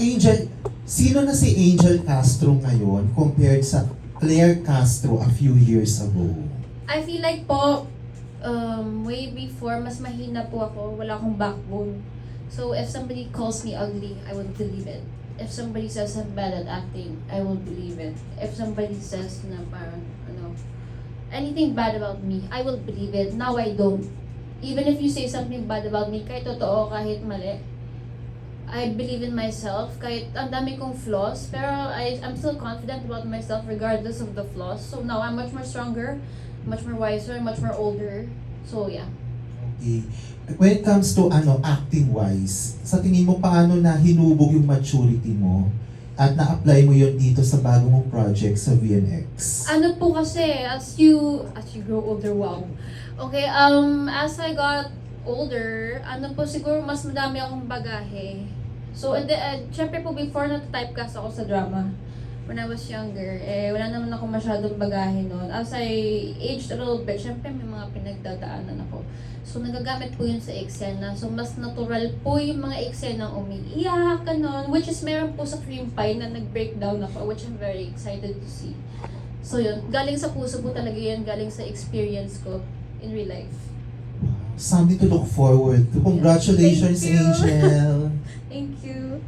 Angel, sino na si Angel Castro ngayon compared sa Claire Castro a few years ago? I feel like po, way before, mas mahina po ako. Wala akong backbone. So if somebody calls me ugly, I would believe it. If somebody says I'm bad at acting, I will believe it. If somebody says na parang, anything bad about me, I will believe it. Now I don't. Even if you say something bad about me, kahit totoo, kahit mali, I believe in myself. Kahit ang dami kong flaws, pero I'm still confident about myself regardless of the flaws. So now I'm much more stronger, much more wiser, much more older. So yeah. Okay. When it comes to acting-wise, sa tingin mo paano na hinubog yung maturity mo at na-apply mo yun dito sa bago mong project sa VNX? Ano po kasi, as you grow older, wow. Okay, as I got older, siguro mas madami akong bagahe. So, syempre po before na-typecast ako sa drama, when I was younger, wala naman ako masyadong bagahe noon. As I aged a little bit, syempre may mga pinagdadaanan ako. So, nagagamit po yun sa eksena. So, mas natural po yung mga eksena umiiyak, ganon. Which is meron po sa Cream Pie na nag-breakdown ako, which I'm very excited to see. So, yun. Galing sa puso po talaga yun. Galing sa experience ko in real life. Something to look forward to. Congratulations, Thank you. Angel! Thank you.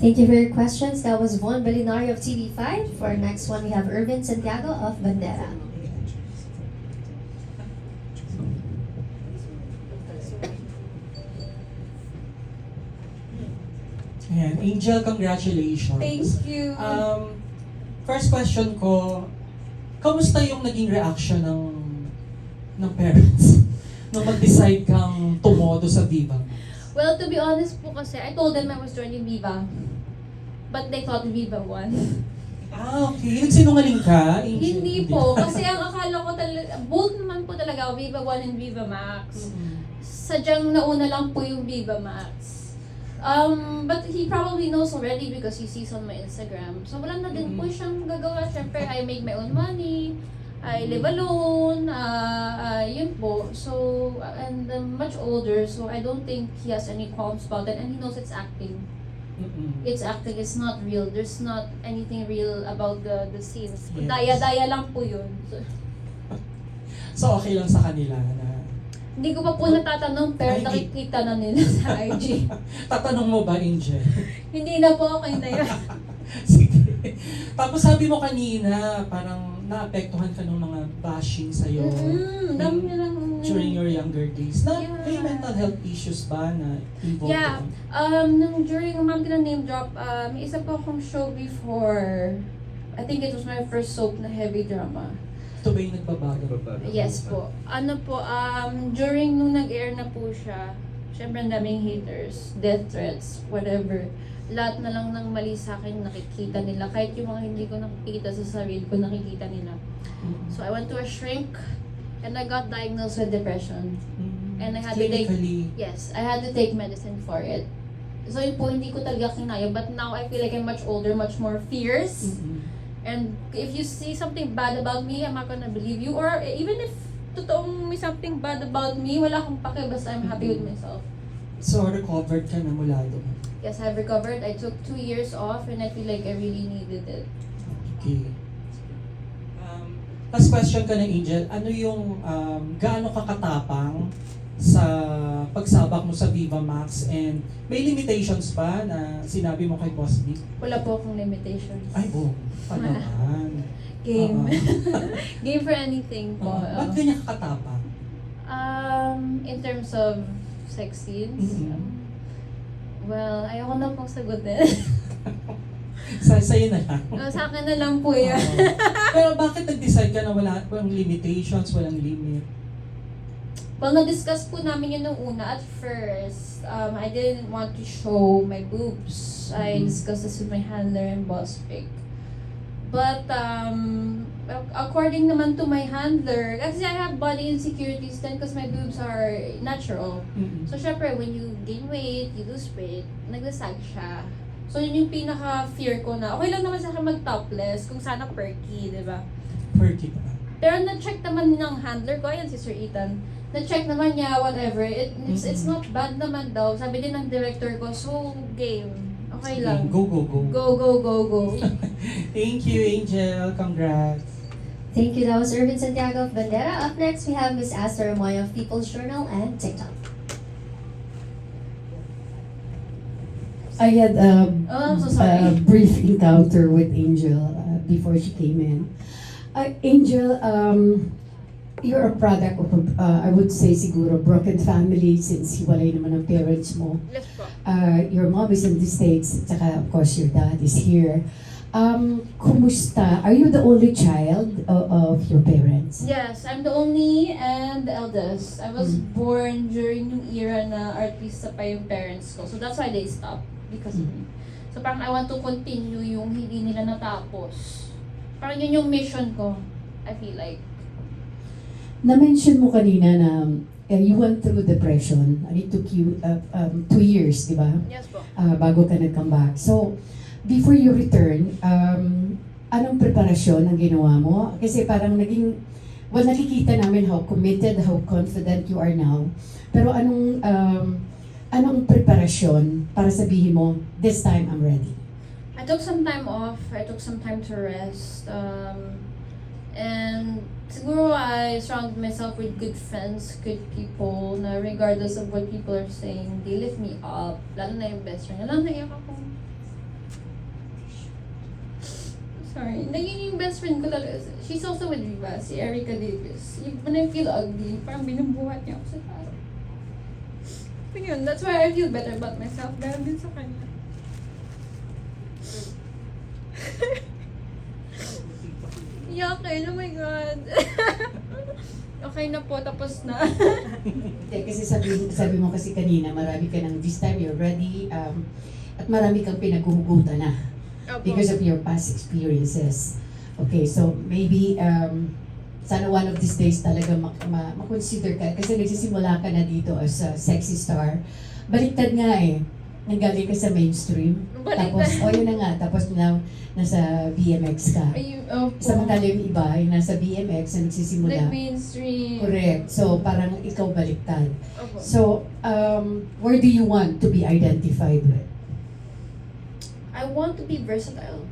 Thank you for your questions. That was Von Belinario of TV5. For our next one, we have Irvin Santiago of Bandera. Ayan. Angel, congratulations. Thank you. First question ko, kamusta yung naging reaction ng parents nung mag-decide kang tumodo sa Viva? Well, to be honest po kasi, I told them I was joining Viva. But they thought Viva won. Okay. Nagsinungaling ka, Angel? Hindi po. Kasi ang akala ko talaga, both naman po talaga, Viva 1 and Viva Max. Sadyang nauna lang po yung Viva Max. But he probably knows already because he sees on my Instagram. So wala na din po siyang gagawa. Siyempre, I make my own money. I live alone. Yun po. So, and much older. So I don't think he has any qualms about it. And he knows it's acting. It's acting. It's not real. There's not anything real about the scenes. Yes. Daya-daya lang po yun. So okay lang sa kanila na... Hindi ko pa po natatanong pero Ay, nakikita na nila sa IG. Tatanong mo ba, Angel? Hindi na po, okay na yun. Sige. Tapos sabi mo kanina, parang naapektuhan ka ng mga bashing sa'yo Dami na lang. during your younger days. Na, Yeah. may mental health issues ba na involved? Yeah. During, ma'am, name drop, may isa po akong show before. I think it was my first soap na heavy drama. Ito ba yung nagbabago? Yes po. During nung nag-air na po siya, syempre ang daming haters, death threats, whatever. Lahat na lang ng mali sa akin nakikita nila. Kahit yung mga hindi ko nakikita sa sarili ko, nakikita nila. So I went to a shrink and I got diagnosed with depression. And I had to take, Clinically. yes, I had to take medicine for it. So yun po, hindi ko talaga kinaya. But now I feel like I'm much older, much more fierce. And if you see something bad about me, I'm not gonna believe you. Or even if totoong may something bad about me, wala akong pake, basta I'm happy with myself. So recovered ka na mula doon? Yes, I've recovered. I took 2 years off and I feel like I really needed it. Okay. Last question ka na, Angel. Ano yung gaano ka katapang sa pagsabak mo sa Viva Max and may limitations ba na sinabi mo kay Boss Vic? Wala po akong limitations. Ay, paano naman? Game. Game for anything po. Ba't ganyan ka katapang? In terms of sex scenes, well, ayoko na pong sagutin. Sa'yo na lang. Sa akin na lang po yan. Pero bakit nag-decide ka na walang limitations, walang limit? Well, na-discuss po namin yun nung una. At first, I didn't want to show my boobs. I discussed this with my handler and Boss Vic. But, according naman to my handler, kasi I have body insecurities then because my boobs are natural. So, syempre, when you gain weight, you lose weight, naglasag siya. So, yun yung pinaka-fear ko na, okay lang naman sa akin mag-topless kung sana perky, di ba? Perky pa. Pero na-check naman ng handler ko, ayan si Sir Ethan, na-check naman niya, whatever, it's not bad naman daw. Sabi din ng director ko, so game. Okay Sige, lang. Go, go, go. Go, go, go, go. Thank you, Angel. Congrats. Thank you. That was Irvin Santiago of Bandera. Up next, we have Miss Asta Ramoy of People's Journal and TikTok. I had a, Oh, I'm so sorry. a brief encounter with Angel before she came in. Angel, you're a product of, I would say siguro, broken family since hiwalay naman ang parents mo. Left po. Your mom is in the States, at saka of course your dad is here. Kumusta? Are you the only child of your parents? Yes, I'm the only and the eldest. I was born during yung era na artista pa yung parents ko. So that's why they stopped. Because of me. So parang I want to continue yung hindi nila natapos. Parang yun yung mission ko. I feel like. Na-mention mo kanina na you went through depression and it took you 2 years, di ba? Yes po. Bago ka nag-come back. So, before you return, anong preparasyon ang ginawa mo? Kasi parang nakikita namin how committed, how confident you are now. Pero anong preparasyon para sabihin mo, this time I'm ready? I took some time off. I took some time to rest. And siguro I surrounded myself with good friends, good people, na regardless of what people are saying, they lift me up. Lalo na yung best friend. Lalo na iyak ako. Sorry. Naging yung best friend ko talaga. She's also with Viva, si Erica Davis. When I feel ugly, parang binubuhat niya ako sa tao. So yun, that's why I feel better about myself dahil din sa kanya. Yakin, oh my God. Okay na po, tapos na. Hindi, kasi sabi mo kasi kanina, marami ka ng this time you're ready, at marami kang pinaghuhugutan na because of your past experiences. Okay, so maybe sana one of these days talaga makonsider ka kasi nagsisimula ka na dito as a sexy star. Baliktad nga eh. Nanggaling ka sa mainstream. Tapos, yun na nga. Tapos na nasa BMX ka. Samantala yung iba ay nasa BMX na nagsisimula. Like mainstream. Correct. So, parang ikaw baliktad. Opo. So, where do you want to be identified with? I want to be versatile.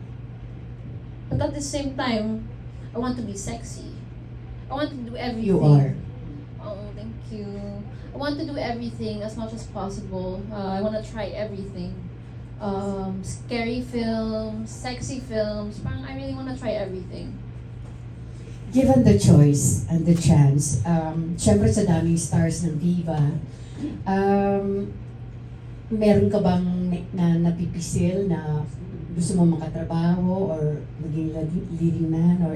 But at the same time, I want to be sexy. I want to do everything. You are. Oh, thank you. I want to do everything as much as possible. I want to try everything. Scary films, sexy films. Parang I really want to try everything. Given the choice and the chance, syempre sa daming stars ng Viva, meron ka bang napipisil na gusto mo makatrabaho or maging leading man or